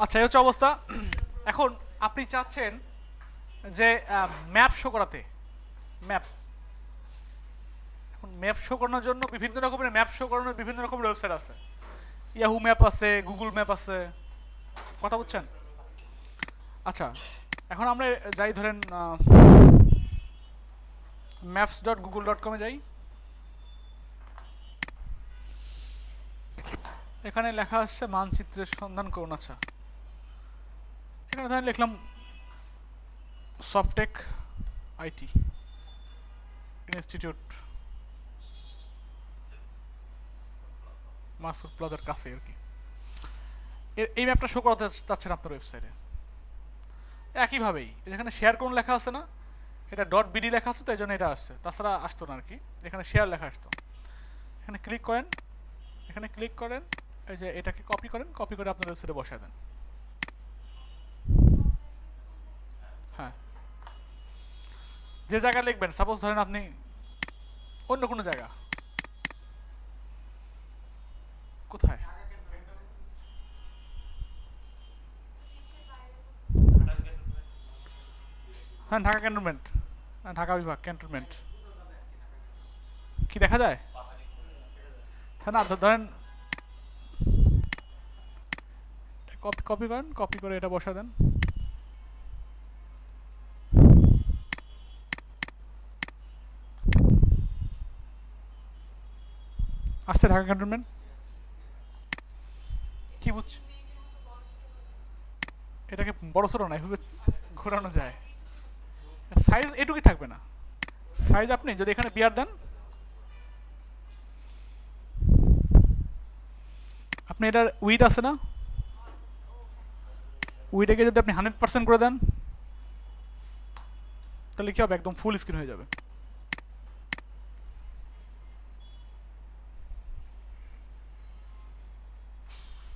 আচ্ছা, এই হচ্ছে অবস্থা। এখন আপনি চাচ্ছেন যে ম্যাপ শো করাতে। ম্যাপ, এখন ম্যাপ শো করানোর জন্য বিভিন্ন রকমের ম্যাপ শো করানোর বিভিন্ন রকমের ওয়েবসাইট আছে। ইয়াহু ম্যাপ আছে, গুগল ম্যাপ আছে, কথা বুঝছেন? আচ্ছা, এখন আমরা যাই, ধরেন maps.google.com এ যাই। এখানে লেখা আসছে মানচিত্রের সন্ধান করুন। আচ্ছা, এখানে ধরেন লিখলাম সফটেক আইটি ইনস্টিটিউট, মাসুদ প্লাজার কাছে আর কি। এই ম্যাপটা শো করাতে চাচ্ছেন আপনার ওয়েবসাইটে। একইভাবেই এখানে শেয়ার করুন লেখা আছে না, এটা .bd লেখা আছে, তো এই জন্য এটা আসছে, তাছাড়া আসতো না আর কি। এখানে শেয়ার লেখা আসতো। এখানে ক্লিক করেন, এখানে ক্লিক করেন, এই যে এটাকে কপি করেন, কপি করে আপনার ওয়েবসাইটে বসায় দেন। হ্যাঁ, যে জায়গায় লিখবেন, সাপোজ ধরেন আপনি অন্য কোনো জায়গা, কোথায়? হ্যাঁ, ঢাকা ক্যান্টনমেন্ট, ঢাকা বিভাগ ক্যান্টনমেন্ট। কি দেখা যায়? হ্যাঁ, না ধরেন কপি কপি করেন, কপি করে এটা বসা দেন। আসছে ঢাকা ক্যান্টনমেন্ট। কি বুঝ, এটাকে বড় ছোট না, এভাবে ঘোরানো যায়। সাইজ এটুকুই থাকবে না, সাইজ আপনি যদি এখানে বিয়ার দেন, আপনি এটার উইথ আছে না, উইথটাকে যদি আপনি 100% করে দেন, তাহলে কি হবে, একদম ফুল স্ক্রিন হয়ে যাবে।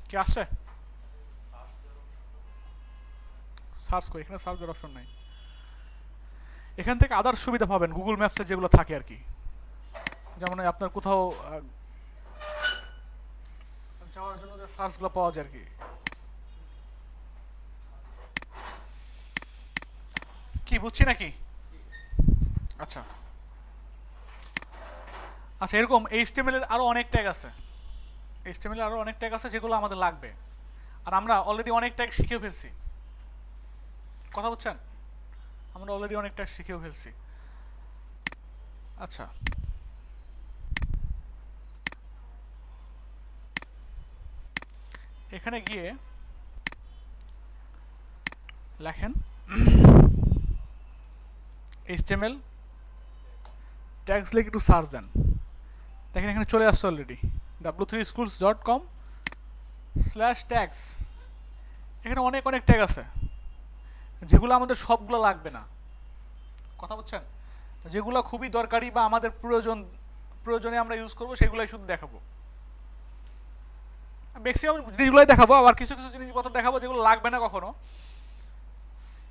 কি আসছে? সার্চ করি, এখানে সার্চ দেওয়ার অপশন নাই। এখান থেকে আদার সুবিধা পাবেন গুগল ম্যাপসে যেগুলো থাকে আর কি। যেমন আপনার কোথাও যাওয়ার জন্য যে সার্চগুলো পাওয়া যায় আর কি। কি বুঝছি নাকি? আচ্ছা আচ্ছা, এরকম HTML এর আরও অনেক ট্যাগ আছে। HTML এর আরও অনেক ট্যাগ আছে যেগুলো আমাদের লাগবে, আর আমরা অলরেডি অনেক ট্যাগ শিখেও ফেলছি, কথা বুঝছেন? আমরা অলরেডি অনেক ট্যাগ শিখেও ফেলছি। আচ্ছা, এখানে গিয়ে লেখেন HTML ট্যাগস লিখে একটু সার্চ দেন, দেখেন এখানে চলে আসছে অলরেডি w3schools.com/tags। এখানে অনেক অনেক ট্যাগ আছে যেগুলো আমাদের সবগুলো লাগবে না, কথা বুঝছেন? যেগুলো খুবই দরকারি বা আমাদের প্রয়োজনে আমরা ইউজ করবো সেগুলোই শুধু দেখাবো। ম্যাক্সিমাম জিনিসগুলোই দেখাবো, আবার কিছু কিছু জিনিসপত্র দেখাবো যেগুলো লাগবে না কখনো,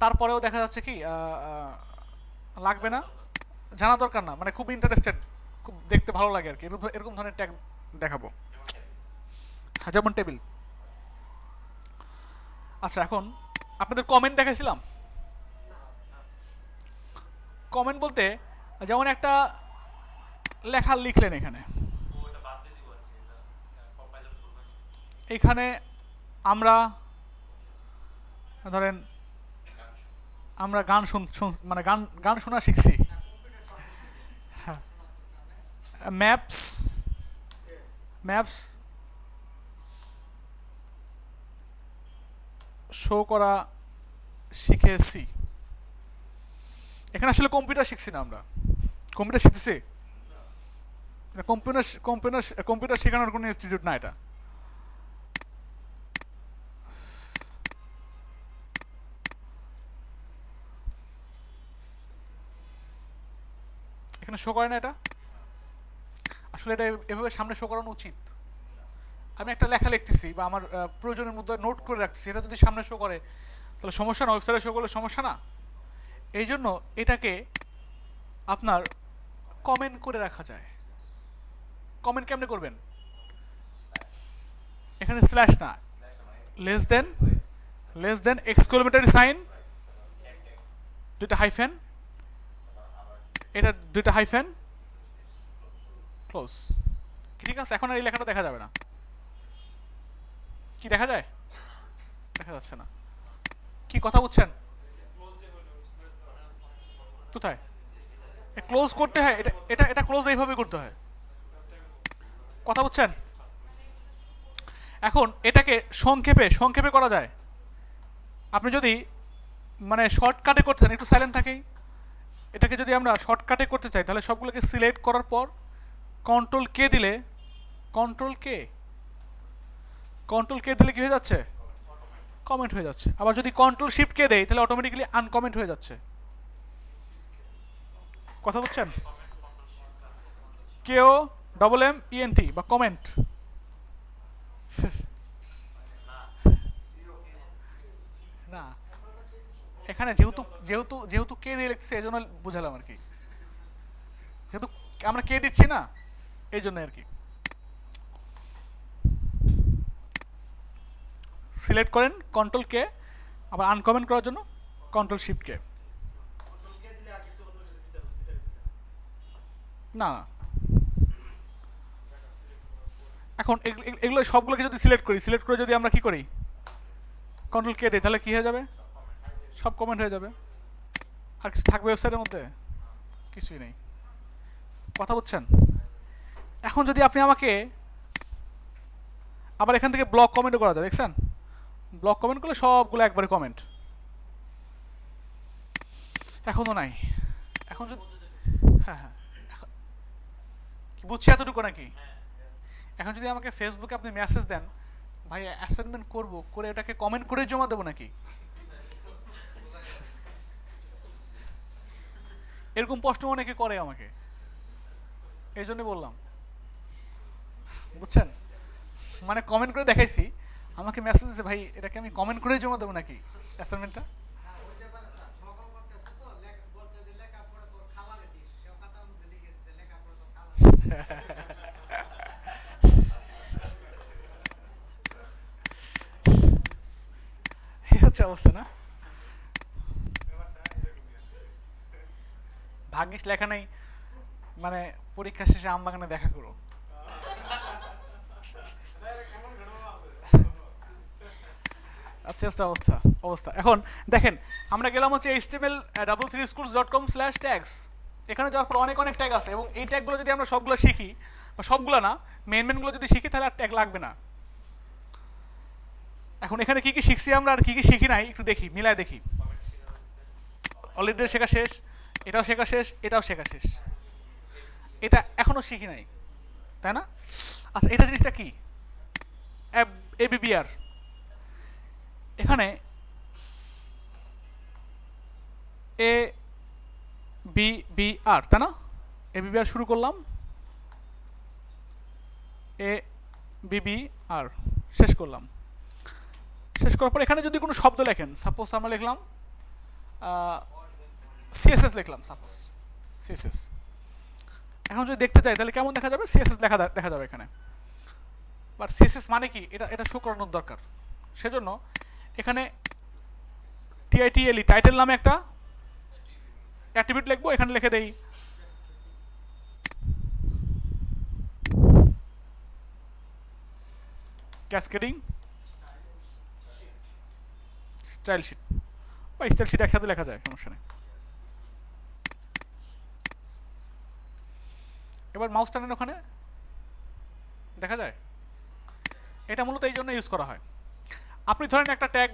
তারপরেও দেখা যাচ্ছে কি লাগবে না, জানা দরকার না, মানে খুব ইন্টারেস্টেড, খুব দেখতে ভালো লাগে আর কি, এরকম এরকম ধরনের ট্যাগ দেখাবো। হ্যাঁ, যেমন টেবিল। আচ্ছা, এখন আপনাদের কমেন্ট দেখাইছিলাম। কমেন্ট বলতে যেমন একটা লেখা লিখলেন এখানে, এখানে আমরা ধরেন আমরা গান মানে গান গান শোনা শিখছি। ম্যাপস ম্যাপস শো করা শিখেছি। এখানে আসলে কম্পিউটার শিখছি না, আমরা কম্পিউটার শিখতেছি। কম্পিউটার কম্পিউটার কম্পিউটার শেখানোর কোনো ইনস্টিটিউট না এটা। এখানে শো করে না এটা, আসলে এটা এভাবে সামনে শো করানো উচিত। আমি একটা লেখা লিখতেছি বা আমার প্রয়োজনের মধ্যে নোট করে রাখছি, এটা যদি সামনে শো করে তাহলে সমস্যা না, ওয়েবসাইটে শো করলে সমস্যা না। এই জন্য এটাকে আপনার কমেন্ট করে রাখা যায়। কমেন্ট কেমনে করবেন? এখানে স্ল্যাশ না, less than less than exclamatory sign, দুইটা হাইফেন, এটা দুইটা হাইফেন, ক্লোজ। ঠিক আছে, এখন আর এই লেখাটা দেখা যাবে না। কি দেখা যায়? দেখা যাচ্ছে না। কি কথা বুঝছেন? কোথায় ক্লোজ করতে হয়? এটা এটা এটা ক্লোজ এইভাবে করতে হয়। কথা বুঝছেন? এখন এটাকে সংক্ষেপে সংক্ষেপে করা যায়। আপনি যদি মানে শর্টকাটে করতে চান, একটু সাইলেন্ট থাকেই, এটাকে যদি আমরা শর্টকাটে করতে চাই তাহলে সবগুলোকে সিলেক্ট করার পর কন্ট্রোল কে দিলে, কন্ট্রোল কে দিলে কি হয়ে যাচ্ছে? কমেন্ট হয়ে যাচ্ছে। আবার যদি কন্ট্রোল শিফট কে দেয় তাহলে অটোমেটিক্যালি আনকমেন্ট হয়ে যাচ্ছে। কথা বুঝছেন? কেও ডবল এম ইএনটি বা কমেন্ট। না, এখানে যেহেতু যেহেতু যেহেতু কে দিয়ে লিখছে এই জন্য বুঝালাম আর কি, যেহেতু আমরা কে দিচ্ছি না এই জন্য আর কি। সিলেক্ট করেন কন্ট্রোল কে, আবার আনকমেন্ট করার জন্য কন্ট্রোল শিফট কে। না, এখন এগুলো সবগুলোকে যদি সিলেক্ট করি, সিলেক্ট করে যদি আমরা কি করি কন্ট্রোল কে দিই তাহলে কি হয়ে যাবে? সব কমেন্ট হয়ে যাবে। আর কিছু থাকবে ওয়েবসাইটের মধ্যে? কিছুই নেই। কথা বুঝছেন? এখন যদি আপনি আমাকে আবার এখান থেকে ব্লক কমেন্টও করা যায়, দেখছেন? ব্লক কমেন্ট করলে সবগুলো একবারে কমেন্ট। এখনও নাই। এখন যদি হ্যাঁ হ্যাঁ বুঝছি এতটুকু নাকি? এখন যদি আমাকে ফেসবুকে আপনি মেসেজ দেন, ভাই অ্যাসাইনমেন্ট করবো, করে এটাকে কমেন্ট করে জমা দেবো নাকি? এরকম প্রশ্ন অনেকে করে আমাকে, এই জন্য বললাম। বুঝছেন? মানে কমেন্ট করে দেখাইছি, আমাকে মেসেজ দিচ্ছে, ভাই এটাকে আমি কমেন্ট করে জমা দেবো নাকি অ্যাসাইনমেন্টটা? এই হচ্ছে অবস্থা না? ভাগ্যিস লেখা নেই মানে পরীক্ষা শেষে আম বাগানে দেখা করো। আচ্ছা আচ্ছা, অবস্থা অবস্থা। এখন দেখেন, আমরা গেলাম হচ্ছে html3schools.com/tags। এখানে যাওয়ার পর অনেক অনেক ট্যাগ আছে, এবং এই ট্যাগগুলো যদি আমরা সবগুলো শিখি, বা সবগুলো না, মেনগুলো যদি শিখি তাহলে আর ট্যাগ লাগবে না। এখন এখানে কি কি শিখছি আমরা আর কি কি শিখি নাই একটু দেখি, মিলায় দেখি। অলরেডি শেখা শেষ, এটাও শেখা শেষ, এটাও শেখা শেষ, এটা এখনো শিখি নাই, তাই না? আচ্ছা, এটা জিনিসটা কি? এবিবিআর। এখানে এ বি বি আর, তাই না? এবিবিআর শুরু করলাম, এ বিবি আর শেষ করলাম। শেষ করার পর এখানে যদি কোনো শব্দ লেখেন, সাপোজ আমরা লিখলাম সিএসএস লিখলাম, সাপোজ সিএসএস। এখন যদি দেখতে চাই তাহলে কেমন দেখা যাবে? সিএসএস লেখা দেখা যাবে এখানে। বাট সিএসএস মানে কি, এটা এটা শো করানোর দরকার। সেজন্য এখানে টিআইটিএলই টাইটেল নামে একটা অ্যাট্রিবিউট লিখবো, এখানে লিখে দেই ক্যাসকেডিং স্টাইল শিট, বা স্টাইল শিট একসাথে লেখা যায়, সমস্যা নেই। এবার মাউস টানেন, ওখানে দেখা যায়। এটা মূলত এই জন্য ইউজ করা হয়। আপনি ধরেন একটা ট্যাগ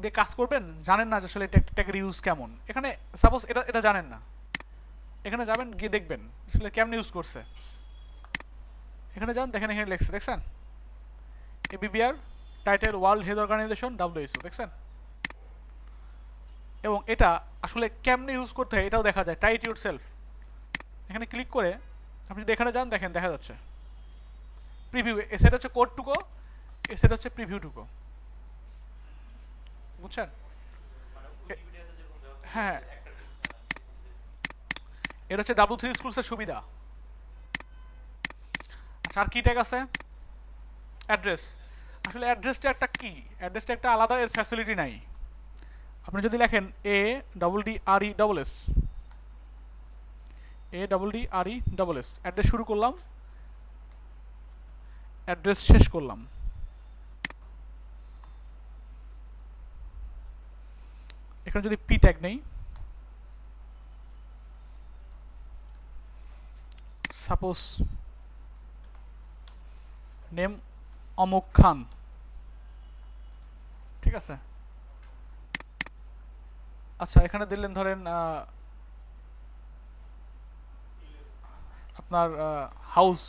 দিয়ে কাজ করবেন, জানেন না যে আসলে ট্যাগের ইউজ কেমন। এখানে সাপোজ এটা এটা জানেন না, এখানে যাবেন, গিয়ে দেখবেন আসলে কেমন ইউজ করছে। এখানে যান, দেখেন এখানে লেখছে, দেখছেন? ABBR title world health organization WHO, দেখছেন? এবং এটা আসলে কেমনে ইউজ করতে হয় এটাও দেখা যায়, টাইট ইউর সেলফ। এখানে ক্লিক করে আপনি যদি এখানে যান, দেখেন দেখা যাচ্ছে প্রিভিউ। এ সেটা হচ্ছে কোড টুকো, এ সেটা হচ্ছে প্রিভিউ টুকো। বুঝছেন? হ্যাঁ, এটা হচ্ছে W3Schools-এর সুবিধা। আচ্ছা, আর কি ট্যাগ আছে? অ্যাড্রেস। আসলে অ্যাড্রেসটা একটা কি, অ্যাড্রেসটা একটা আলাদা, এর ফ্যাসিলিটি নাই। আপনি যদি লেখেন ADDRESS, ADDRESS, অ্যাড্রেস শুরু করলাম, অ্যাড্রেস শেষ করলাম, এখানে যদি পি ট্যাগ নেই, সাপোজ নেম অমুক খান, ঠিক আছে। আচ্ছা এখানে দিলেন ধরেন আপনার হাউস,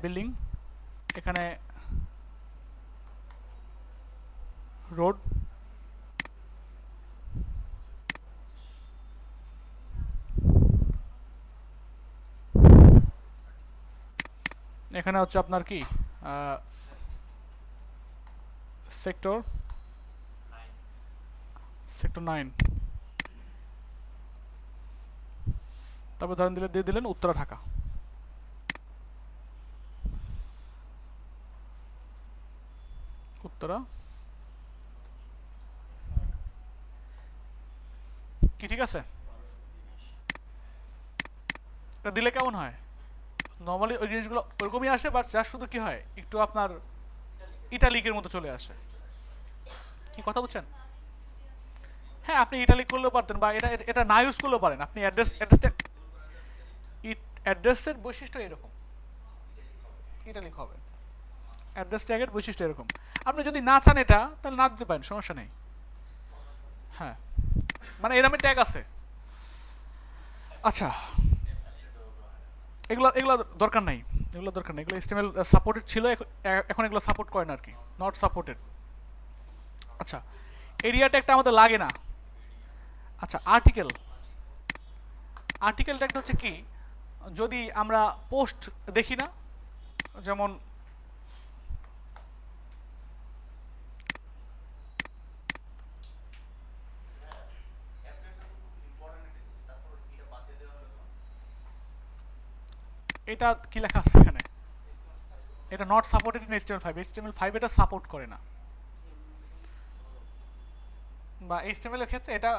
বিল্ডিং, এখানে রোড, এখানে হচ্ছে আপনার কি সেক্টর 9, তারপর ধরেন দিয়ে দিলেন উত্তরা ঢাকা। উত্তরা কি ঠিক আছে? এটা দিলে কেমন হয়? নর্মালি ওই জিনিসগুলো ওরকমই আসে, বাট যা শুধু কি হয় একটু আপনার ইটালিকের মতো চলে আসে। কি কথা বলছেন? হ্যাঁ আপনি ইটালিক করলেও পারতেন, বা এটা এটা না ইউজ করলেও পারেন। আপনি অ্যাড্রেসের বৈশিষ্ট্য এরকম, ইটালিক হবে। অ্যাড্রেস ট্যাগের বৈশিষ্ট্য এরকম। আপনি যদি না চান এটা, তাহলে না দিতে পারেন, সমস্যা নেই। হ্যাঁ মানে এরকমই ট্যাগ আছে। আচ্ছা এগুলো এগুলো দরকার নাই, এগুলো দরকার নেই, এগুলো HTML সাপোর্টেড ছিল, এখন এগুলো সাপোর্ট করে না আর কি, নট সাপোর্টেড। আচ্ছা এরিয়া ট্যাগটা আমাদের লাগে না। আচ্ছা আর্টিকেল, আর্টিকেল ট্যাগটা হচ্ছে কি, যদি আমরা পোস্ট দেখি না, যেমন এটা কি লেখা আছে এখানে, এটা not supported in HTML5, HTML5 এটা সাপোর্ট করে না, বা HTML এর ক্ষেত্রে এটা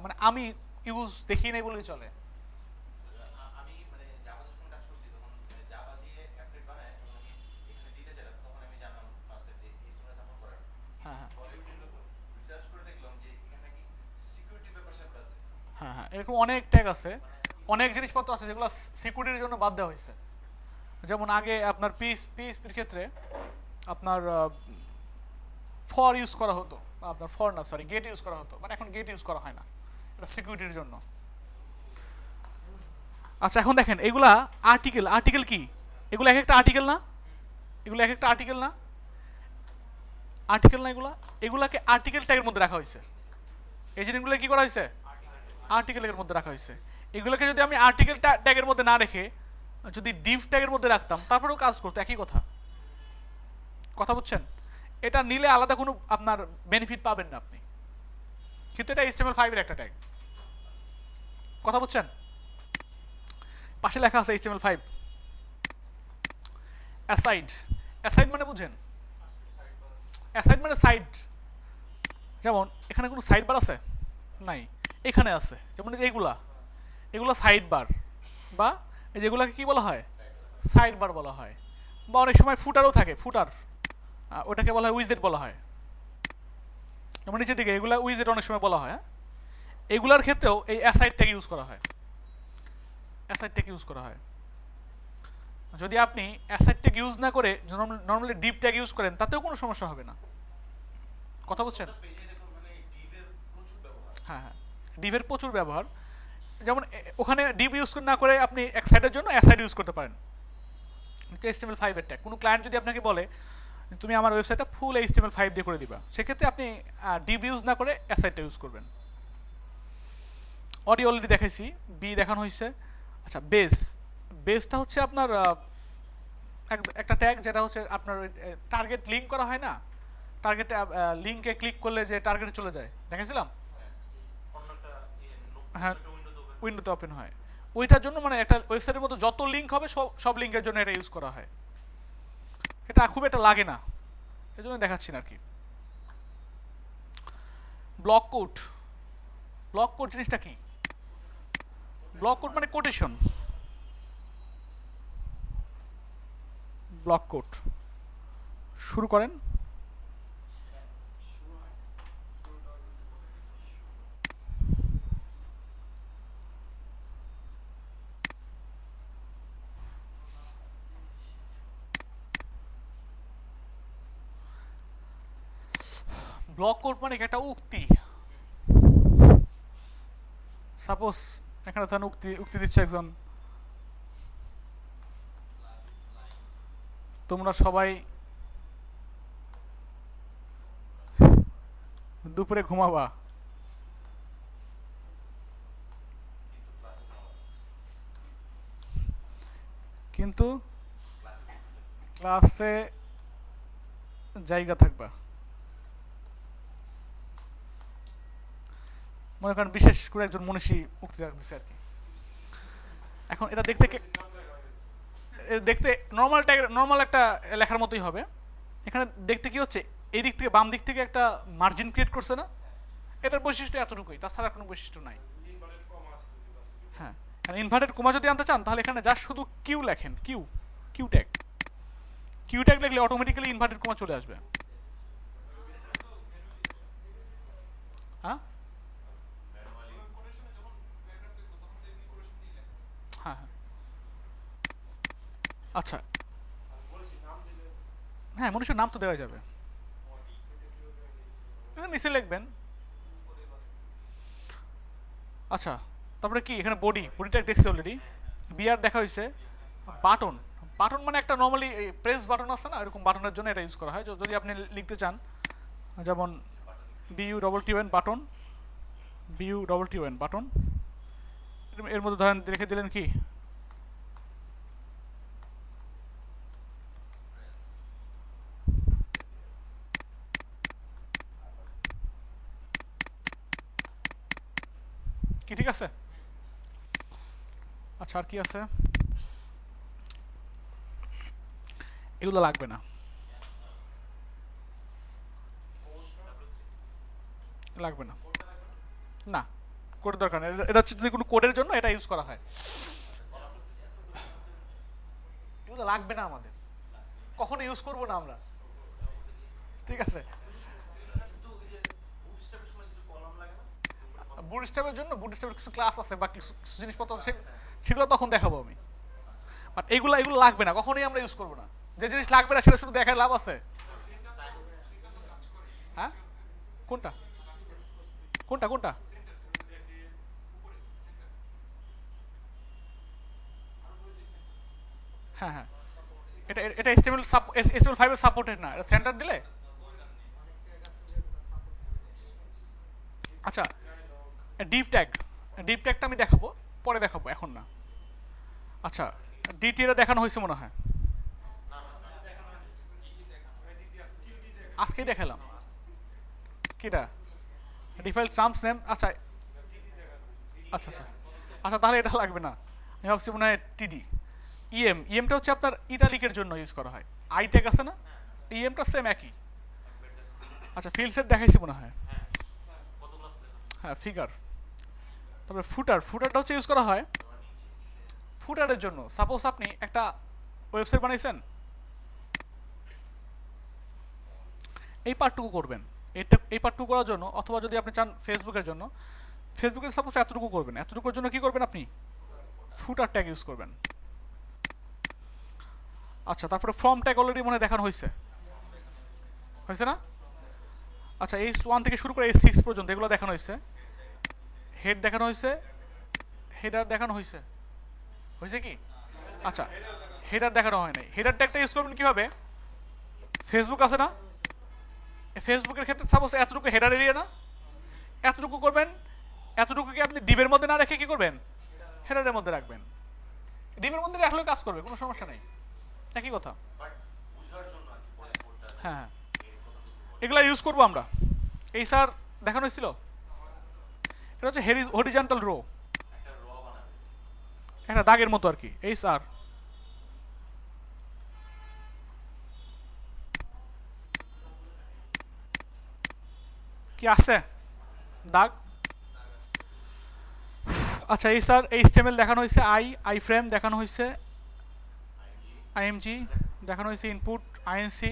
মানে আমি ইউজ দেখি নাই বলেই চলে। হ্যাঁ হ্যাঁ হ্যাঁ হ্যাঁ এরকম অনেক ট্যাগ আছে, অনেক জিনিসপত্র আছে যেগুলো সিকিউরিটির জন্য বাদ দেওয়া হয়েছে। যেমন আগে আপনার পিএইচপির ক্ষেত্রে আপনার ফর ইউজ করা হতো, আপনার ফর না সরি গেট ইউজ করা হতো, মানে এখন গেট ইউজ করা হয় না, এটা সিকিউরিটির জন্য। আচ্ছা এখন দেখেন এগুলা আর্টিকেল, আর্টিকেল কি, এগুলো এক একটা আর্টিকেল না, এগুলো এক একটা আর্টিকেল না, আর্টিকেল না এগুলা, এগুলাকে আর্টিকেল ট্যাগের মধ্যে রাখা হয়েছে। এই জিনিসগুলো কি করা হয়েছে, আর্টিকেলের মধ্যে রাখা হয়েছে। এগুলোকে যদি আমি আর্টিকেল ট্যাগের মধ্যে না রেখে যদি ডিভ ট্যাগের মধ্যে রাখতাম, তারপরেও কাজ করতো, একই কথা। কথা বুঝছেন? এটা নিলে আলাদা কোনো আপনার বেনিফিট পাবেন না আপনি, কিন্তু এটা HTML5 এর একটা ট্যাগ। কথা বুঝছেন? পাশে লেখা আছে HTML5 অ্যাসাইড, অ্যাসাইড মানে বুঝেন, অ্যাসাইড মানে সাইড। যেমন এখানে কোনো সাইড বার আছে নাই, এখানে আছে, যেমন এইগুলা, এগুলো সাইড বার, বা এই যেগুলোকে কি বলা হয়, সাইড বার বলা হয়। বা অনেক সময় ফুটারও থাকে, ফুটার, ওটাকে বলা হয় উইজেট বলা হয়। যেমন নিচের দিকে এগুলা উইজেট অনেক সময় বলা হয়। এগুলার ক্ষেত্রেও এই অ্যাসাইড ট্যাগ ইউজ করা হয়, অ্যাসাইড ট্যাগ ইউজ করা হয়। যদি আপনি অ্যাসাইড ট্যাগ ইউজ না করে নর্মালি ডিপ ট্যাগ ইউজ করেন, তাতেও কোনো সমস্যা হবে না। কথা বুঝছেন? হ্যাঁ হ্যাঁ ডিভের প্রচুর ব্যবহার। যেমন ওখানে ডিভ ইউজ না করে আপনি এক সাইডের জন্য অ্যাসাইড ইউজ করতে পারেন। HTML5 এর ট্যাগ, কোনো ক্লায়েন্ট যদি আপনাকে বলে তুমি আমার ওয়েবসাইটটা ফুল HTML5 দিয়ে করে দিবা, সেক্ষেত্রে আপনি ডিভ ইউজ না করে অ্যাসাইডটা ইউজ করবেন। অডিও অলরেডি দেখাইছি, বি দেখানো হয়েছে। আচ্ছা বেস, বেসটা হচ্ছে আপনার একটা ট্যাগ যেটা হচ্ছে আপনার টার্গেট লিঙ্ক করা হয় না, টার্গেটে লিঙ্কে ক্লিক করলে যে টার্গেটে চলে যায়, দেখাইছিলাম। হ্যাঁ উইন্ডোতে ওপেন হয়। ওইটার জন্য মানে একটা ওয়েবসাইটের মধ্যে যত লিঙ্ক হবে সব লিঙ্কের জন্য এটা ইউজ করা হয়। এটা খুব একটা লাগে না, এই জন্য দেখাচ্ছি না আর কি। ব্লক কোড, ব্লক কোড জিনিসটা কি? ব্লক কোড মানে কোটেশন। ব্লক কোড শুরু করেন। ব্লক কোড মানে একটা উক্তি। সাপোজ এখানে ধরেন উক্তি দিচ্ছে একজন, তোমরা সবাই দুপুরে ঘুমাবা, কিন্তু ক্লাসে জায়গা থাকবা। মনে করেন বিশেষ করে একজন মনীষী উক্তি দিচ্ছে আর কি। এখন এটা দেখতে নর্মাল একটা লেখার মতোই হবে। এখানে দেখতে কি হচ্ছে, এই দিক থেকে বাম দিক থেকে একটা মার্জিন ক্রিয়েট করছে না, এটার বৈশিষ্ট্য এতটুকুই, তাছাড়া কোনো বৈশিষ্ট্য নাই। হ্যাঁ, ইনভার্টেড কমা যদি আনতে চান তাহলে এখানে যা শুধু কিউ লেখেন, কিউ ট্যাগ লিখলে অটোমেটিক্যালি ইনভার্টেড কমা চলে আসবে। হ্যাঁ হ্যাঁ হ্যাঁ আচ্ছা, হ্যাঁ মনুষ্যের নাম তো দেওয়া যাবে, নিচে লিখবেন। আচ্ছা, তারপরে কি এখানে বডিটা দেখছি অলরেডি, বিআর দেখা হয়েছে। বাটন, বাটন মানে একটা নর্মালি প্রেস বাটন আছে না, এরকম বাটনের জন্য এটা ইউজ করা হয়। যদি আপনি লিখতে চান, যেমন BUTTON বাটন, BUTTON বাটন, এর মধ্যে ধরেন রেখে দিলেন কি কি, ঠিক আছে। আচ্ছা, আর কি আছে? এগুলো লাগবে না, লাগবে না, না কোড দরকার নেই। এটা হচ্ছে যদি কোনো কোডের জন্য এটা ইউজ করা হয়, এগুলো লাগবে না আমাদের, কখনো ইউজ করবো না আমরা, ঠিক আছে। বুটস্ট্র্যাপের জন্য বুটস্ট্র্যাপের কিছু ক্লাস আছে বা কিছু জিনিসপত্র আছে, সেগুলো তখন দেখাবো আমি। বাট এগুলো লাগবে না, কখনোই আমরা ইউজ করবো না। যে জিনিস লাগবে না সেটা শুধু দেখায় লাভ আছে? হ্যাঁ, কোনটা কোনটা কোনটা? হ্যাঁ হ্যাঁ, এটা HTML5 এর সাপোর্টেড না, এটা সেন্টার দিলে। আচ্ছা, ডিপ ট্যাগটা আমি দেখাবো, পরে দেখাবো, এখন না। আচ্ছা, ডিটিএটা দেখানো হয়েছে মনে হয়, আজকেই দেখালাম। কিটা? Default Trump's name. আচ্ছা আচ্ছা আচ্ছা আচ্ছা, তাহলে এটা লাগবে না। আমি ভাবছি মনে হয় টিডি। ইএমটা হচ্ছে আপনার ইটালিকের জন্য ইউজ করা হয়। আই ট্যাগ আছে না, ইএমটা সেম একই। আচ্ছা, ফিল্ড সেট দেখাইছি মনে হয়। হ্যাঁ, ফিগার। তারপরে ফুটারটা হচ্ছে ইউজ করা হয় ফুটারের জন্য। সাপোজ আপনি একটা ওয়েবসাইট বানাইছেন, এই পার্টটুকু করবেন, এই পার্টটুকু করার জন্য, অথবা যদি আপনি চান ফেসবুকের জন্য, ফেসবুকে সাপোজ এতটুকু করবেন, এতটুকুর জন্য কি করবেন আপনি? ফুটার ট্যাগ ইউজ করবেন। আচ্ছা, তারপরে ফর্ম ট্যাগ অলরেডি মনে হয় দেখানো হয়েছে না? আচ্ছা, H1 থেকে শুরু করে H6 পর্যন্ত এগুলো দেখানো হয়েছে। হেড দেখানো হয়েছে, হেডার দেখানো হয়েছে কি? আচ্ছা, হেডার দেখানো হয় নাই। হেডার ট্যাগটা ইউজ করবেন কীভাবে? ফেসবুক আছে না, ফেসবুকের ক্ষেত্রে সাপোজ এতটুকু হেডার এরিয়া না, এতটুকু করবেন। এতটুকুকে আপনি ডিবের মধ্যে না রেখে কি করবেন? হেডারের মধ্যে রাখবেন। ডিবের মধ্যে রাখলেও কাজ করবে, কোনো সমস্যা নেই, একই কথা। হ্যাঁ হ্যাঁ, এগুলা ইউজ করবো আমরা। এই স্যার দেখানো হয়েছিল, এটা হচ্ছে হরিজন্টাল রো। একটা দাগের মতো আর কি, এইচ আর। কি আছে দাগ? আচ্ছা এইচ আর, এইচটিএমএল দেখানো হয়েছে, আই ফ্রেম দেখানো হয়েছে, আইএমজি দেখানো হয়েছে, ইনপুট আইএনসি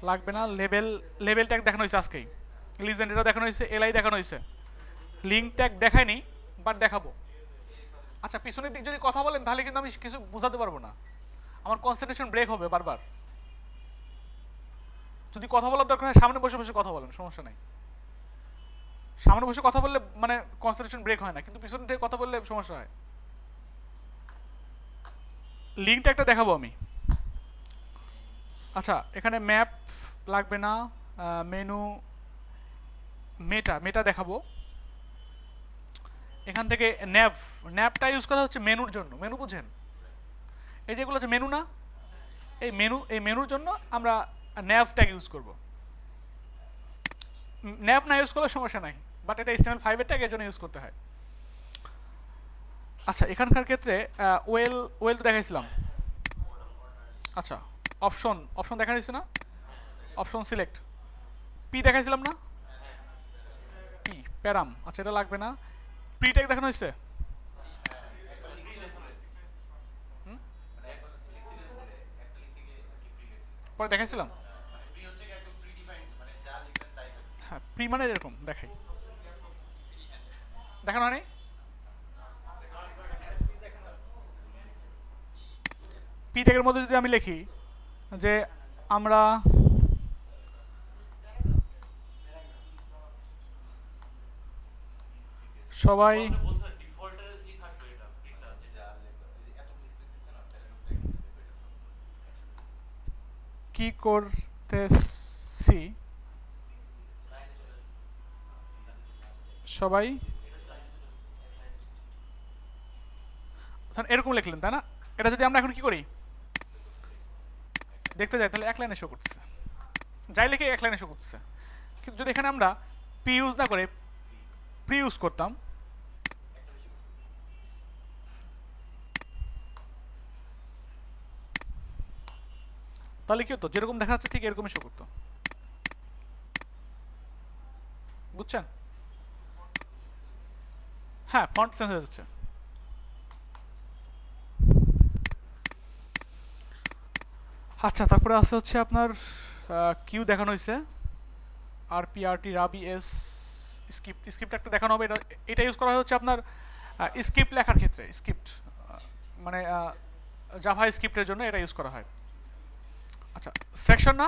লাগবে না, লেভেল ট্যাগ দেখানো হয়েছে আজকেই, লিজেন্ড এটা দেখানো হয়েছে, এলআই দেখানো হয়েছে, লিঙ্ক ট্যাগ দেখায়নি বাট দেখাবো। আচ্ছা পিছনের দিক যদি কথা বলেন তাহলে কিন্তু আমি কিছু বোঝাতে পারবো না, আমার কনসেন্ট্রেশন ব্রেক হবে বারবার। যদি কথা বলার দরকার হয় সামনে বসে বসে কথা বলেন, সমস্যা নাই। সামনে বসে কথা বললে মানে কনসেন্ট্রেশন ব্রেক হয় না, কিন্তু পিছন থেকে কথা বললে সমস্যা হয়। লিঙ্কটা একটা দেখাবো আমি। আচ্ছা এখানে ম্যাপ লাগবে না, মেনু মেটা দেখাবো। এখান থেকে ন্যাপটা ইউজ করা হচ্ছে মেনুর জন্য, মেনু বুঝেন, এই যেগুলো হচ্ছে মেনু না, এই মেনুর জন্য আমরা ন্যাভ ট্যাগ ইউজ করব। ন্যাভ না ইউজ করলে সমস্যা নাই, বাট এটা HTML5 এর ট্যাগ, এর জন্য ইউজ করতে হয়। আচ্ছা এখানকার ক্ষেত্রে ওয়েল তো দেখাইছিলাম। আচ্ছা অপশন দেখা যাচ্ছে না, অপশন সিলেক্ট, পি দেখাইছিলাম না, পি প্যারাম, আচ্ছা এটা লাগবে না। প্রি ট্যাগ দেখানো হয়েছে, পরে দেখাইছিলাম। হ্যাঁ প্রি মানে এরকম দেখাই, দেখানো হয়নি। পি ট্যাগের মধ্যে যদি আমি লিখি যে আমরা সবাই কি করতেছি, সবাই এরকম লিখলেন তাই না। এটা যদি আমরা এখন কি করি দেখতে যাই তাহলে এক লাইনে শো করতেছে, যাই লিখে এক লাইনে শো করতেছে। কিন্তু যদি এখানে আমরা পি ইউজ না করে প্রি ইউজ করতাম, তাহলে কি হতো, যেরকম দেখা যাচ্ছে ঠিক এরকমই শো করতো, বুঝছেন? হ্যাঁ ফন্ট চেঞ্জ হয়ে যাচ্ছে। আচ্ছা তারপরে আছে হচ্ছে আপনার কিউ দেখানো হয়েছে, আরপি রাবি এস স্ক্রিপ্ট একটা দেখানো হবে, এটা ইউজ করা হচ্ছে আপনার স্ক্রিপ্ট লেখার ক্ষেত্রে, স্ক্রিপ্ট মানে জাভা স্ক্রিপ্টের জন্য এটা ইউজ করা হয়। আচ্ছা সেকশনটা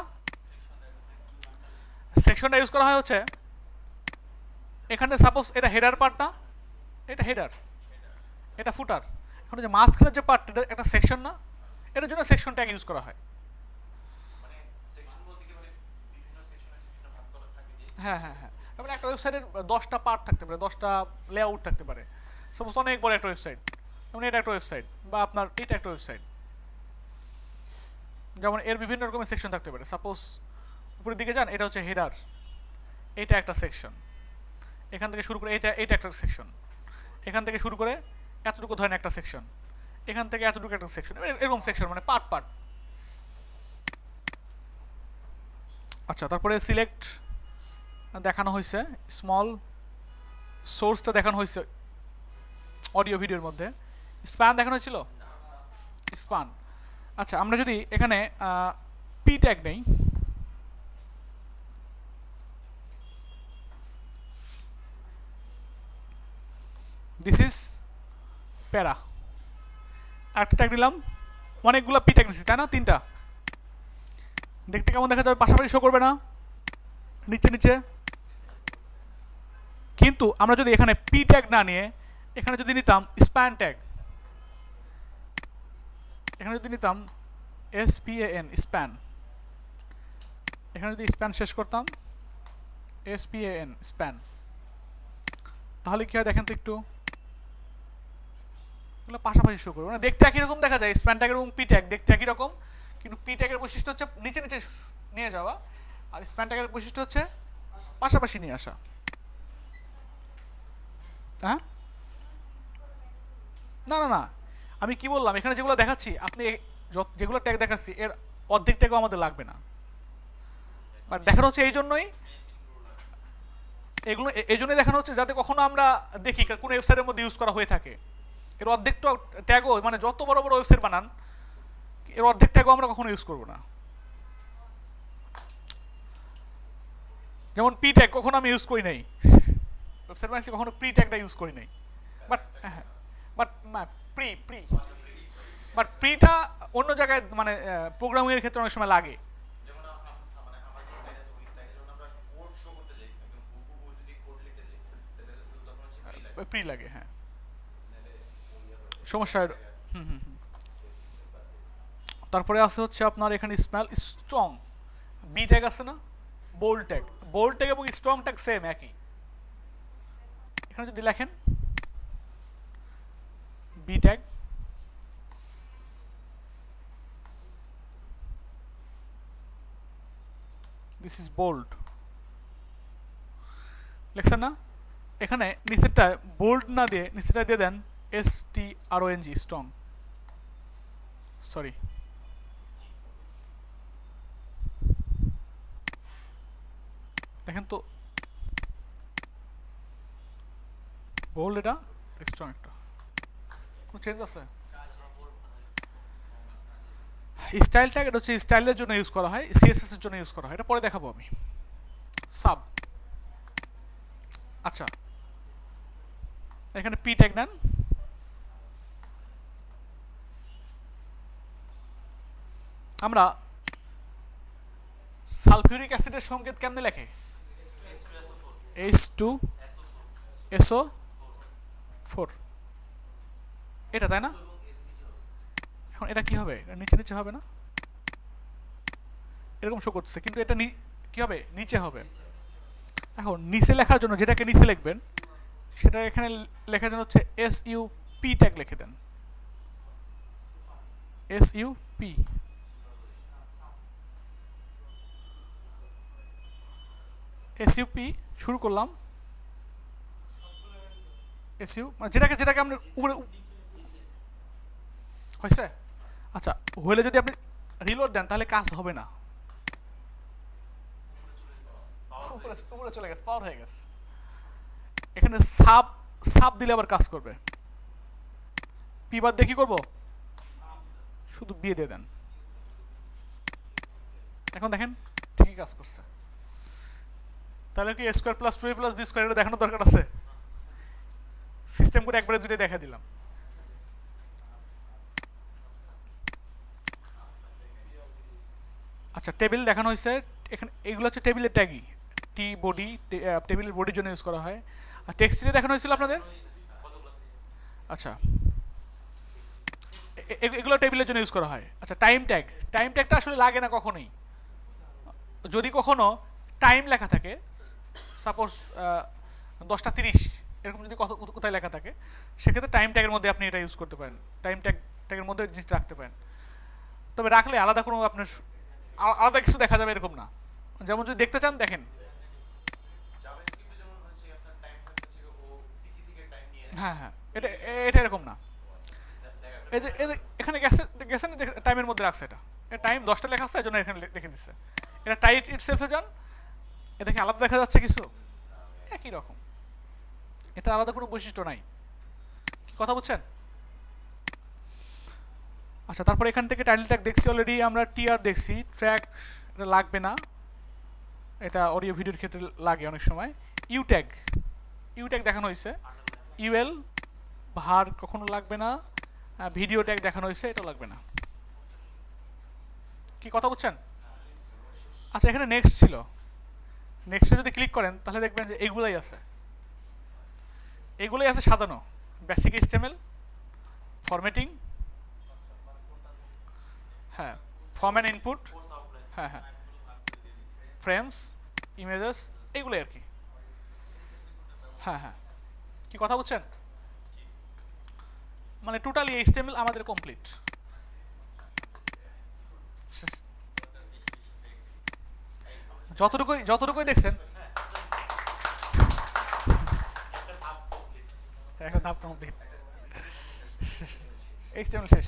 ইউজ করা হয় হচ্ছে এখানে সাপোজ এটা হেডার পার্ট না, এটা হেডার, এটা ফুটার, এখন যে মাঝখানের যে পার্ট এটা একটা সেকশন না, এটার জন্য সেকশন ট্যাগ ইউজ করা হয়। হ্যাঁ হ্যাঁ হ্যাঁ, তারপরে একটা ওয়েবসাইটের 10টা পার্ট থাকতে পারে, 10টা লেআউট থাকতে পারে, সাপোজ অনেক বড় একটা ওয়েবসাইট, যেমন এটা একটা ওয়েবসাইট বা আপনার এটা একটা ওয়েবসাইট, যেমন এর বিভিন্ন রকমের সেকশন থাকতে পারে। সাপোজ উপরের দিকে যান, এটা হচ্ছে হেডার, এটা একটা সেকশন, এখান থেকে শুরু করে এটা একটা সেকশন, এখান থেকে শুরু করে এতটুকু ধরেন একটা সেকশন, এখান থেকে এতটুকু একটা সেকশন, এরকম সেকশন মানে পার্ট। আচ্ছা তারপরে সিলেক্ট দেখানো হয়েছে, স্মল সোর্সটা দেখানো হয়েছে অডিও ভিডিওর মধ্যে, স্প্যান দেখানো হয়েছিল, স্প্যান। আচ্ছা আমরা যদি এখানে পি ট্যাগ নেই, দিস ইজ প্যারা, একটা ট্যাগ নিলাম, অনেকগুলো পি ট্যাগ নিচ্ছি তাই না, 3টা, দেখতে কেমন দেখা যাবে, পাশাপাশি শো করবে না নিচে। কিন্তু আমরা যদি এখানে পি ট্যাগ না নিয়ে এখানে যদি নিতাম স্প্যান ট্যাগ, এখানে যদি নিতাম SPAN স্প্যান, এখানে যদি স্প্যান শেষ করতাম SPAN স্প্যান, তাহলে কি হয় দেখেন তো একটু, এগুলো পাশাপাশি শো করবে, মানে দেখতে একই রকম দেখা যায়, স্প্যান ট্যাগ এবং পি ট্যাগ দেখতে একই রকম, কিন্তু পি ট্যাগের বৈশিষ্ট্য হচ্ছে নিচে নিয়ে যাওয়া, আর স্প্যান ট্যাগের বৈশিষ্ট্য হচ্ছে পাশাপাশি নিয়ে আসা। হ্যাঁ না না না, আমি কি বললাম, এখানে যেগুলো দেখাচ্ছি আপনি যেগুলো ট্যাগ দেখাচ্ছি এর অর্ধেক ট্যাগও আমাদের লাগবে না। বাট দেখানো হচ্ছে এই জন্যই, এগুলো এই জন্যই দেখানো হচ্ছে যাতে কখনো আমরা দেখি কোন ওয়েবসাইটের মধ্যে ইউজ করা হয়ে থাকে। এর অর্ধেকটা ট্যাগও, মানে যত বড় বড় ওয়েবসাইট বানান এর অর্ধেক ট্যাগও আমরা কখনো ইউজ করবো না। যেমন পি ট্যাগ কখনো আমি ইউজ করি নাই, ওয়েবসাইট বানাচ্ছি কখনো প্রি ট্যাগটা ইউজ করি নাই। বাট হ্যাঁ, বাট প্রি প্রি বাট প্রিটা অন্য জায়গায় মানে প্রোগ্রামিংয়ের ক্ষেত্রে অনেক সময় লাগে। প্রি লাগে, হ্যাঁ, সমস্যা। হুম হুম। তারপরে আছে হচ্ছে আপনার এখানে স্মেল স্ট্রং, বি ট্যাগ আছে না, বোল্ড ট্যাগ। বোল্ড ট্যাগ এবং স্ট্রং ট্যাগ সেম একই। এখানে যদি লেখেন B tag, this is bold, লেখছেন না, এখানে নিচেরটা বোল্ড না দিয়ে নিচেরটা দিয়ে দেন STRONG, স্ট্রং। সরি, দেখেন তো বোল্ড এটা, স্ট্রং একটা, কোনো চেঞ্জ আছে? স্টাইল ট্যাগ এটা হচ্ছে স্টাইলের জন্য ইউজ করা হয়, CSS এর জন্য ইউজ করা হয়, এটা পরে দেখাবো আমি। সাব, আচ্ছা এখানে পি ট্যাগ নেন, আমরা সালফিউরিক অ্যাসিডের সংকেত কেমনে লেখে? H2SO4, এটা তাই না? এখন এটা কি হবে? এটা নিচে নিচে হবে না, এরকম শো করতেছে, কিন্তু এটা কি হবে? নিচে হবে। এখন নিচে লেখার জন্য যেটাকে নিচে লিখবেন সেটা এখানে লেখার জন্য হচ্ছে SUP ট্যাগ লিখে দেন, SUP। SUP শুরু করলাম, SU মানে যেটাকে যেটাকে আপনি উপরে হয়েছে। আচ্ছা, হইলে যদি আপনি রিলোড দেন তাহলে কাজ হবে না, উপরে চলে গেছে, পাওয়ার হয়ে গেছে। এখানে সাব সাব দিলে আবার কাজ করবে। পি বাদ দিয়ে কি করবো? শুধু বিয়ে দিয়ে দেন, এখন দেখেন ঠিকই কাজ করছে। তাহলে কি A² + 2A + B² এটা দেখানোর দরকার আছে? সিস্টেম করে একবারে দুটো দেখা দিলাম। আচ্ছা, টেবিল দেখানো হয়েছে এখানে, এগুলো হচ্ছে টেবিলের ট্যাগই, টি বডি, টেবিলের বডির জন্য ইউজ করা হয়। আর টেক্সটে দেখানো হয়েছিল আপনাদের, আচ্ছা এগুলো টেবিলের জন্য ইউজ করা হয়। আচ্ছা, টাইম ট্যাগ, টাইম ট্যাগটা আসলে লাগে না কখনোই। যদি কখনো টাইম লেখা থাকে, সাপোজ 10টা 30 এরকম যদি কোথায় লেখা থাকে, সেক্ষেত্রে টাইম ট্যাগের মধ্যে আপনি এটা ইউজ করতে পারেন, টাইম ট্যাগের মধ্যে জিনিসটা রাখতে পারেন। তবে রাখলে আলাদা কোনো আপনার আলাদা কিছু দেখা যাবে এরকম না। যেমন যদি দেখতে চান দেখেন, হ্যাঁ হ্যাঁ, এটা এটা এরকম না। এই যে এখানে গেছেন টাইমের মধ্যে রাখছে, এটা টাইম 10টা লেখা আছে, এই জন্য এখানে লিখে দিচ্ছে। এটা টাইট ইটসেলফে যান, এটা কি আলাদা দেখা যাচ্ছে কিছু? একই রকম, এটা আলাদা কোনো বৈশিষ্ট্য নাই। কথা বুঝছেন? আচ্ছা, তারপর এখান থেকে টাইটেল ট্যাগ দেখছি অলরেডি আমরা, TR দেখছি, ট্র্যাক এটা লাগবে না, এটা অডিও ভিডিওর ক্ষেত্রে লাগে অনেক সময়। ইউ ট্যাগ দেখানো হয়েছে, UL ভার কখনো লাগবে না, ভিডিও ট্যাগ দেখানো হয়েছে, এটা লাগবে না। কি কথা বুঝছেন? আচ্ছা, এখানে নেক্সট ছিল, নেক্সটে যদি ক্লিক করেন তাহলে দেখবেন যে এগুলাই আছে, এগুলোই আছে সাজানো, বেসিক HTML, ফরম্যাটিং, হ্যাঁ, ফর্ম অ্যান্ড ইনপুট, হ্যাঁ হ্যাঁ, ফ্রেমস, ইমেজেস, এগুলোই আর কি। হ্যাঁ হ্যাঁ, কি কথা বুঝছেন? মানে টোটালি HTML আমাদের কমপ্লিট। যতটুকুই দেখছেন, একটা ধাপ কমপ্লিট, এইচটিএমএল শেষ।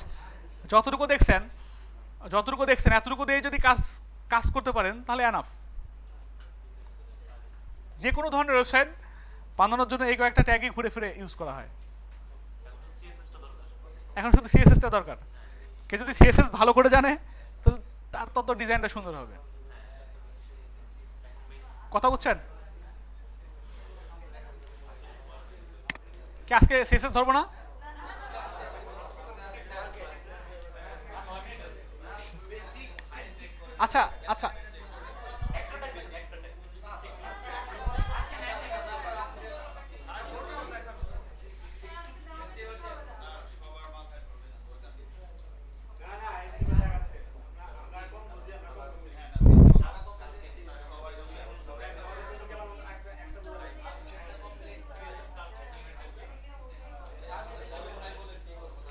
যতটুকু দেখছেন যতটুকু দেখছেন এতটুকু দিয়ে যদি কাজ কাজ করতে পারেন তাহলে এনাফ। যে কোনো ধরনের ওয়েবসাইট বানানোর জন্য এই কয়েকটা ট্যাগই ঘুরে ফিরে ইউজ করা হয়। এখন শুধু সিএসএসটা দরকার। কেউ যদি সিএসএস ভালো করে জানে তাহলে তার তত ডিজাইনটা সুন্দর হবে। কথা বুঝছেন? কি আজকে সিএসএস ধরবো না? আচ্ছা আচ্ছা,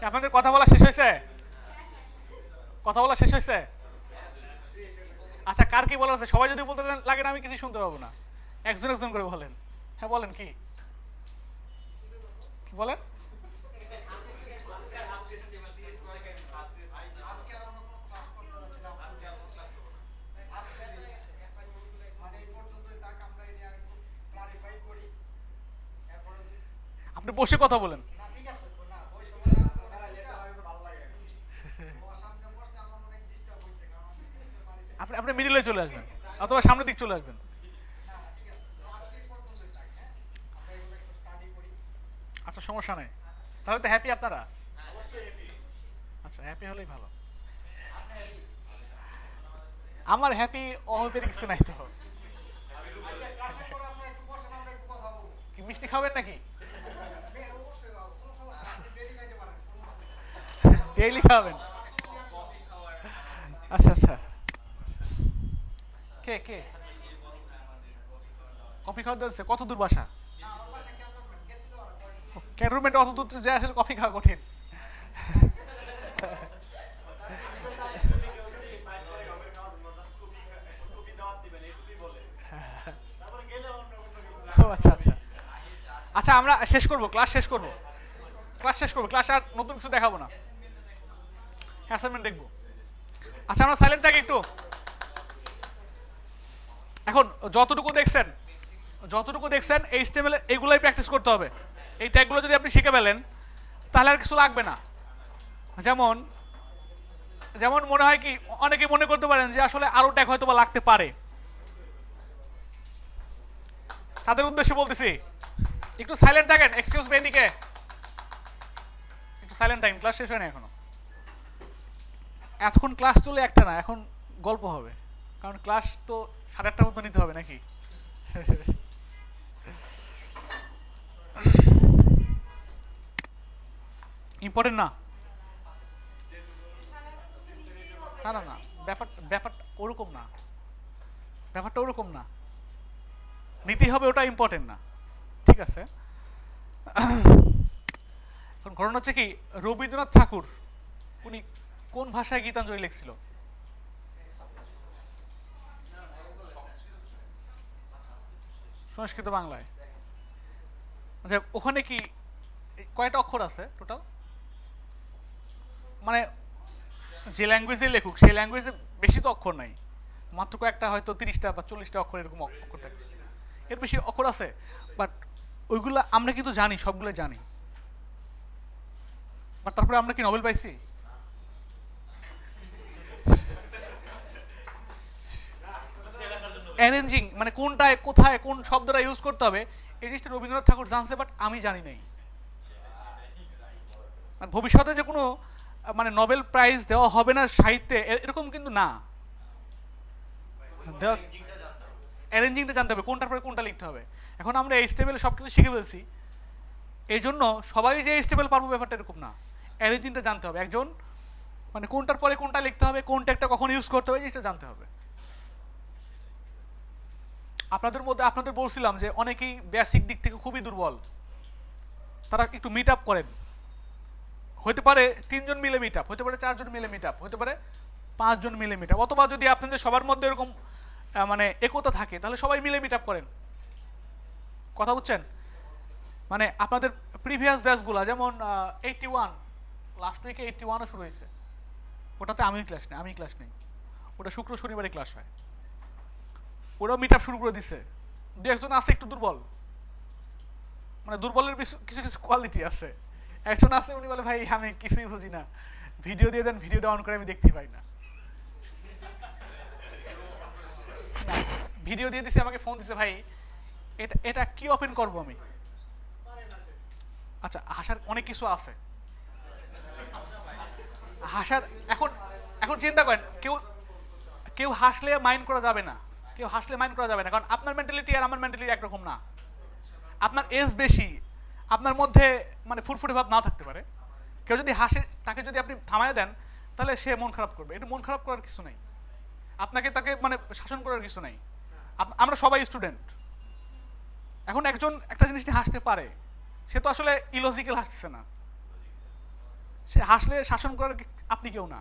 আপনাদের কথা বলা শেষ হয়েছে? কথা বলা শেষ হয়েছে? আচ্ছা, কার কি বলার আছে? সবাই যদি বলতে লাগে না আমি কিছু শুনতে পাবো না। একজন একজন করে বলেন। হ্যাঁ বলেন, কি কি বলেন? আপনি বসে কথা বলেন। আপনি আপনি মিডিলে চলে আসবেন অথবা সামনের দিক চলে আসবেন। আচ্ছা, সমস্যা নেই। তাহলে তো হ্যাপি আপনারা? আচ্ছা, হ্যাপি হলেই ভালো। আমার হ্যাপি অহংকারী কিছু নাই তো। কি মিষ্টি খাবেন নাকি? ডেইলি খাবেন? আচ্ছা আচ্ছা। কে কে কফি খাওয়া দিচ্ছে? কত দূর বাসা? ক্যান্টনমেন্টে অত দূর যে আসলে কফি খাওয়া কঠিন। ও আচ্ছা আচ্ছা আচ্ছা, আমরা শেষ করব, ক্লাস শেষ করব, ক্লাস শেষ করবো। ক্লাস আর নতুন কিছু দেখাবো না, অ্যাসাইনমেন্ট দেখবো। আচ্ছা, আমরা সাইলেন্ট থাকি একটু। এখন যতটুকু দেখছেন এইচটিএমএল এইগুলাই প্র্যাকটিস করতে হবে। এই ট্যাগগুলো যদি আপনি শিখে ফেলেন তাহলে আর কিছু লাগবে না। যেমন যেমন মনে হয় কি, অনেকে মনে করতে পারেন যে আসলে আরো ট্যাগ হয়তো বা লাগতে পারে। তাদের উদ্দেশ্যে বলতেছি একটু সাইলেন্ট থাকেন। এক্সকিউজ মি, এদিকে একটু সাইলেন্ট থাকেন, ক্লাস শেষ হয় না এখনো। এতক্ষণ ক্লাস চলে একটা না, এখন গল্প হবে, কারণ ক্লাস তো 8:30টার মতো নিতে হবে নাকি? ইম্পর্টেন্ট না? না না না, ব্যাপারটা ওরকম না, ব্যাপারটা ওরকম না। নিতেই হবে ওটা ইম্পর্টেন্ট না, ঠিক আছে? এখন ঘটনা হচ্ছে কি, রবীন্দ্রনাথ ঠাকুর উনি কোন ভাষায় গীতাঞ্জলি লিখছিল? সংস্কৃত বাংলায়। আচ্ছা, ওখানে কি কয়টা অক্ষর আছে টোটাল? মানে যে ল্যাঙ্গুয়েজে লেখুক সেই ল্যাঙ্গুয়েজে বেশি তো অক্ষর নাই, মাত্র কয়েকটা, হয়তো 30টা বা 40টা অক্ষর এরকম অক্ষর থাকে। এর বেশি অক্ষর আছে, বাট ওইগুলো আমরা কিন্তু জানি, সবগুলো জানি। বাট তারপরে আমরা কি নোবেল পাইছি? অ্যারেঞ্জিং মানে কোনটায় কোথায় কোন শব্দটা ইউজ করতে হবে এই জিনিসটা রবীন্দ্রনাথ ঠাকুর জানছে, বাট আমি জানি নাই। ভবিষ্যতে যে কোনো মানে নোবেল প্রাইজ দেওয়া হবে না সাহিত্যে এরকম কিন্তু না। অ্যারেঞ্জিংটা জানতে হবে, কোনটার পরে কোনটা লিখতে হবে। এখন আমরা এইচটিএমএল সব কিছু শিখে ফেলছি, এই জন্য সবাই যে এইচটিএমএল পারবো ব্যাপারটা এরকম না। অ্যারেঞ্জিংটা জানতে হবে, একজন মানে কোনটার পরে কোনটা লিখতে হবে, কোন ট্যাগটা কখন ইউজ করতে হবে, জিনিসটা জানতে হবে। আপনাদের বলছিলাম যে অনেকেই বেসিক দিক থেকে খুবই দুর্বল, তারা একটু মিট আপ করেন। হতে পারে 3জন মিলে মিট আপ, হতে পারে 4জন মিলে মিট আপ, হতে পারে 5জন মিলে মিট আপ, অথবা যদি আপনাদের সবার মধ্যে এরকম মানে একতা থাকে তাহলে সবাই মিলে মিট আপ করেন। কথা বুঝছেন? মানে আপনাদের প্রিভিয়াস ব্যাচগুলো যেমন 81 লাস্ট উইকে 81ও শুরু হয়েছে, ওটাতে আমি ক্লাস নেই, ওটা শুক্র শনিবারে ক্লাস হয়। ওরাও মিট আপ শুরু করে দিছে। দু একজন আছে একটু দুর্বল, মানে দুর্বলের কিছু কিছু কোয়ালিটি আছে। একজন আছে উনি বলে ভাই আমি কিছুই বুঝি না, ভিডিও দিয়ে দেন, ভিডিওটা অন করে আমি দেখতেই পাই না। ভিডিও দিয়ে দিছে, আমাকে ফোন দিছে ভাই এটা এটা কি ওপেন করবো আমি। আচ্ছা হাসার অনেক কিছু আছে, হাসার এখন এখন চিন্তা করেন, কেউ কেউ হাসলে মাইন্ড করা যাবে না, কেউ হাসলে মাইন্ড করা যাবে না, কারণ আপনার মেন্টালিটি আর আমার মেন্টালিটি একরকম না। আপনার এজ বেশি, আপনার মধ্যে মানে ফুরফুরে ভাব নাও থাকতে পারে। কেউ যদি হাসে, তাকে যদি আপনি থামায় দেন, তাহলে সে মন খারাপ করবে। এটা মন খারাপ করার কিছু নেই, আপনাকে তাকে মানে শাসন করার কিছু নেই। আমরা সবাই স্টুডেন্ট। এখন একজন একটা জিনিস নিয়ে হাসতে পারে, সে তো আসলে ইলজিক্যাল হাসতেছে না, সে হাসলে শাসন করার আপনি কেউ না,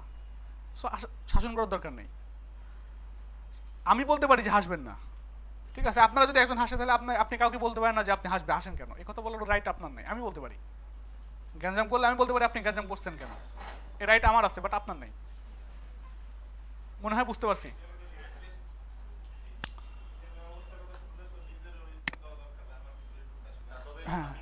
সো শাসন করার দরকার নেই। আমি বলতে পারি যে হাসবেন না, ঠিক আছে, আপনারা যদি একজন হাসে তাহলে আপনি কাউকে বলতে পারেন না যে আপনি হাসেন কেন, এই কথা বলার রাইট আপনার নেই। আমি বলতে পারি গ্যাঞ্জাম করলে, আমি বলতে পারি আপনি গ্যাঞ্জাম করছেন কেন, এই রাইট আমার আছে, বাট আপনার নেই। মনে হয় বুঝতে পারছি। হ্যাঁ